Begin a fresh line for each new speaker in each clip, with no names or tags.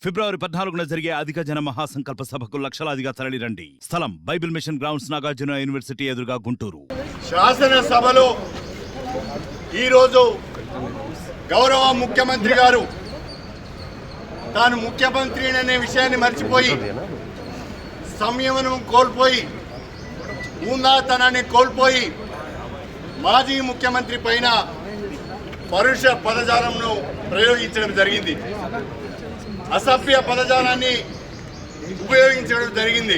ఫిబ్రవరి 14న జరిగే అధిక జన మహాసంకల్ప సభకు లక్షలాదిగా తరలిరండి. స్థలం Bible Mission grounds, Nagarjuna university ఎదురుగా, గుంటూరు.
శాసనసభలో ఈరోజు గౌరవ ముఖ్యమంత్రి గారు తాను ముఖ్యమంత్రి అనే విషయాన్ని మర్చిపోయి, సంయమనం కోల్పోయి, ఊందాతనాన్ని కోల్పోయి మాజీ ముఖ్యమంత్రి పైన పరుష పదజాలంను ప్రయోగించడం జరిగింది. అసభ్య పదజాలాన్ని ఉపయోగించడం జరిగింది.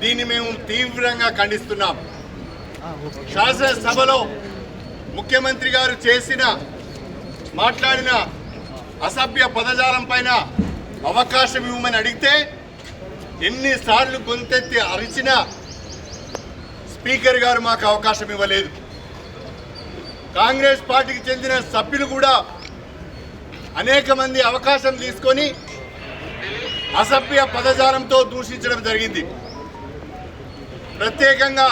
దీన్ని మేము తీవ్రంగా ఖండిస్తున్నాం. శాసనసభలో ముఖ్యమంత్రి గారు మాట్లాడిన అసభ్య పదజాలం పైన అవకాశం ఇవ్వమని అడిగితే ఎన్నిసార్లు గొంతెత్తి అరిచినా స్పీకర్ గారు మాకు అవకాశం ఇవ్వలేదు. కాంగ్రెస్ పార్టీకి చెందిన సభ్యులు కూడా అనేక మంది అవకాశం తీసుకొని అసభ్య పదజాలంతో దూషించడం జరిగింది. ప్రత్యేకంగా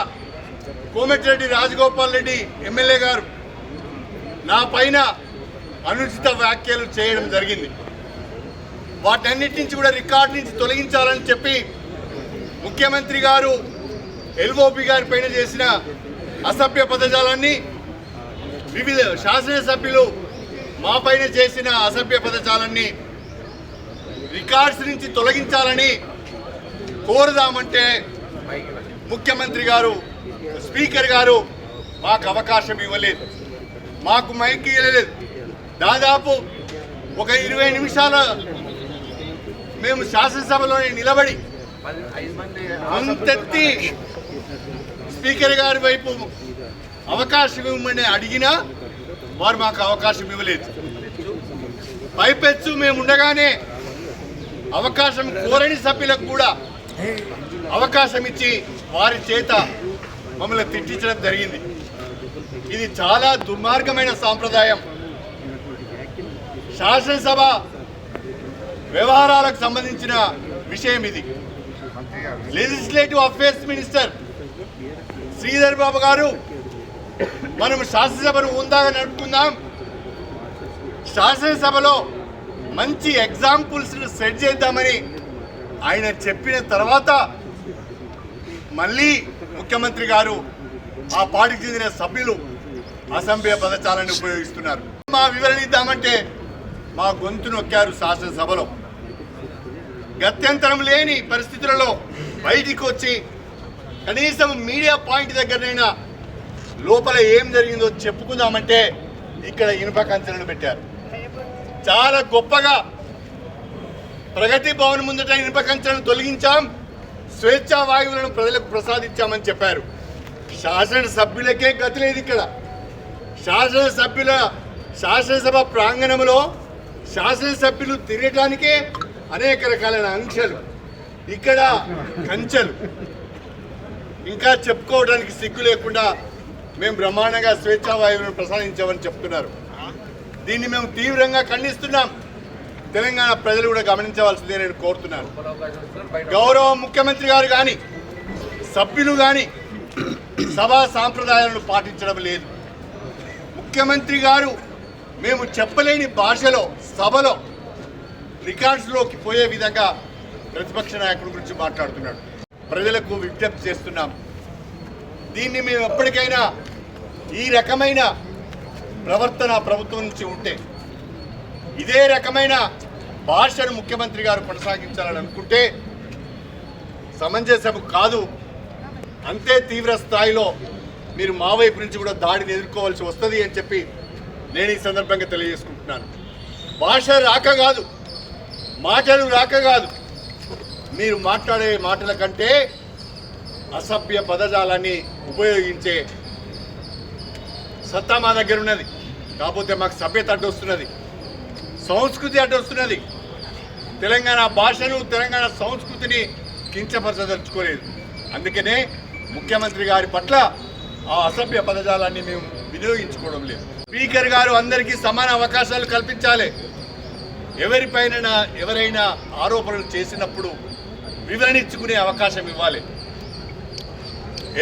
కోమటిరెడ్డి రాజగోపాల్ రెడ్డి ఎమ్మెల్యే గారు నా పైన అనుచిత వ్యాఖ్యలు చేయడం జరిగింది. వాటన్నిటి నుంచి కూడా రికార్డు నుంచి తొలగించాలని చెప్పి ముఖ్యమంత్రి గారు ఎల్ఓపి గారి పైన చేసిన అసభ్య పదజాలాన్ని వివిధ శాసనసభ్యులు మా పైన చేసిన అసభ్య పదజాలాన్ని రికార్డ్స్ నుంచి తొలగించాలని కోరుదామంటే ముఖ్యమంత్రి గారు, స్పీకర్ గారు మాకు అవకాశం ఇవ్వలేదు, మాకు మైక్ ఇవ్వలేదు. దాదాపు ఒక 20 నిమిషాల మేము శాసనసభలోనే నిలబడి అంతెత్తి స్పీకర్ గారి వైపు అవకాశం ఇవ్వమని అడిగినా వారు మాకు అవకాశం ఇవ్వలేదు. పైపెచ్చు మేము ఉండగానే అవకాశం కోరని సభ్యులకు కూడా అవకాశం ఇచ్చి వారి చేత మమ్మల్ని తిట్టించడం జరిగింది. ఇది చాలా దుర్మార్గమైన సాంప్రదాయం. శాసనసభ వ్యవహారాలకు సంబంధించిన విషయం ఇది. Legislative affairs minister Sridhar Babu గారు మనం శాసనసభను ఉందాగా నడుపుకుందాం, శాసనసభలో మంచి ఎగ్జాంపుల్స్ సెట్ చేద్దామని ఆయన చెప్పిన తర్వాత మళ్ళీ ముఖ్యమంత్రి గారు ఆ పార్టీకి చెందిన సభ్యులు అసభ్య పదజాలాన్ని ఉపయోగిస్తున్నారు. మా వివరణ ఇద్దామంటే మా గొంతు నొక్కారు. శాసనసభలో గత్యంతరం లేని పరిస్థితులలో బయటికి వచ్చి కనీసం మీడియా పాయింట్ దగ్గరనైనా లోపల ఏం జరిగిందో చెప్పుకుందామంటే ఇక్కడ ఇనుప కంచెలను పెట్టారు. చాలా గొప్పగా ప్రగతి భవన్ ముందట ఇనుప కంచెలను తొలగించాం, స్వేచ్ఛా వాయువులను ప్రజలకు ప్రసాదించామని చెప్పారు. శాసనసభ్యులకే గతి లేదు. ఇక్కడ శాసనసభ ప్రాంగణంలో శాసనసభ్యులు తిరగటానికే అనేక రకాలైన ఆంక్షలు, ఇక్కడ కంచెలు. ఇంకా చెప్పుకోవడానికి సిగ్గు లేకుండా మేము బ్రహ్మాండంగా స్వేచ్ఛా వాయువులను ప్రసాదించామని చెప్తున్నారు. దీన్ని మేము తీవ్రంగా ఖండిస్తున్నాం. తెలంగాణ ప్రజలు కూడా గమనించవలసిందే నేను కోరుతున్నాను. గౌరవ ముఖ్యమంత్రి గారు కానీ సభ్యులు కానీ సభా సాంప్రదాయాలను పాటించడం లేదు. ముఖ్యమంత్రి గారు మేము చెప్పలేని భాషలో సభలో రికార్డ్స్లోకి పోయే విధంగా ప్రతిపక్ష నాయకుడి గురించి మాట్లాడుతున్నాడు. ప్రజలకు విజ్ఞప్తి చేస్తున్నాం, దీన్ని మేము ఎప్పటికైనా ఈ రకమైన ప్రవర్తన ప్రభుత్వం నుంచి ఉంటే, ఇదే రకమైన భాషను ముఖ్యమంత్రి గారు కొనసాగించాలని అనుకుంటే సమంజసం కాదు. అంతే తీవ్ర స్థాయిలో మీరు మా వైపు నుంచి కూడా దాడిని ఎదుర్కోవాల్సి వస్తుంది అని చెప్పి నేను ఈ సందర్భంగా తెలియజేసుకుంటున్నాను. భాష రాక కాదు, మాటలు రాక కాదు, మీరు మాట్లాడే మాటల కంటే అసభ్య పదజాలాన్ని ఉపయోగించే సత్తా మా దగ్గర ఉన్నది. కాకపోతే మాకు సభ్యత అడ్డొస్తున్నది, సంస్కృతి అడ్డొస్తున్నది. తెలంగాణ భాషను, తెలంగాణ సంస్కృతిని కించపరచదలుచుకోలేదు. అందుకనే ముఖ్యమంత్రి గారి పట్ల ఆ అసభ్య పదజాలాన్ని మేము వినియోగించుకోవడం లేదు. స్పీకర్ గారు అందరికీ సమాన అవకాశాలు కల్పించాలి. ఎవరిపైన ఎవరైనా ఆరోపణలు చేసినప్పుడు వివరణ ఇచ్చుకునే అవకాశం ఇవ్వాలి.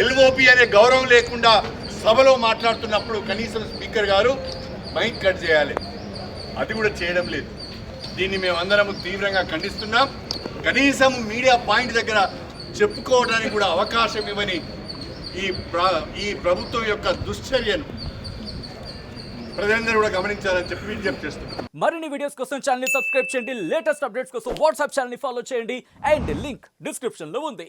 ఎల్ఓపి అనే గౌరవం లేకుండా సభలో మాట్లాడుతున్నప్పుడు కనీసం స్పీకర్ గారు మైక్ కట్ చేయాలి. అది కూడా చేయడం లేదు. దీన్ని మేమందరం తీవ్రంగా ఖండిస్తున్నాం. కనీసం మీడియా పాయింట్ దగ్గర చెప్పుకోవడానికి కూడా అవకాశం ఇవ్వని ఈ ప్రభుత్వం యొక్క దుశ్చర్యను ప్రజలందరూ కూడా గమనించాలని చెప్పి విజ్ఞప్తి చేస్తున్నాం.
మరిన్ని వీడియోస్ కోసం ఛానల్ ని సబ్స్క్రైబ్ చేయండి. లేటెస్ట్ అప్డేట్స్ కోసం వాట్సాప్ ఛానల్ ని ఫాలో చేయండి. అండ్ లింక్ డిస్క్రిప్షన్ లో ఉంది.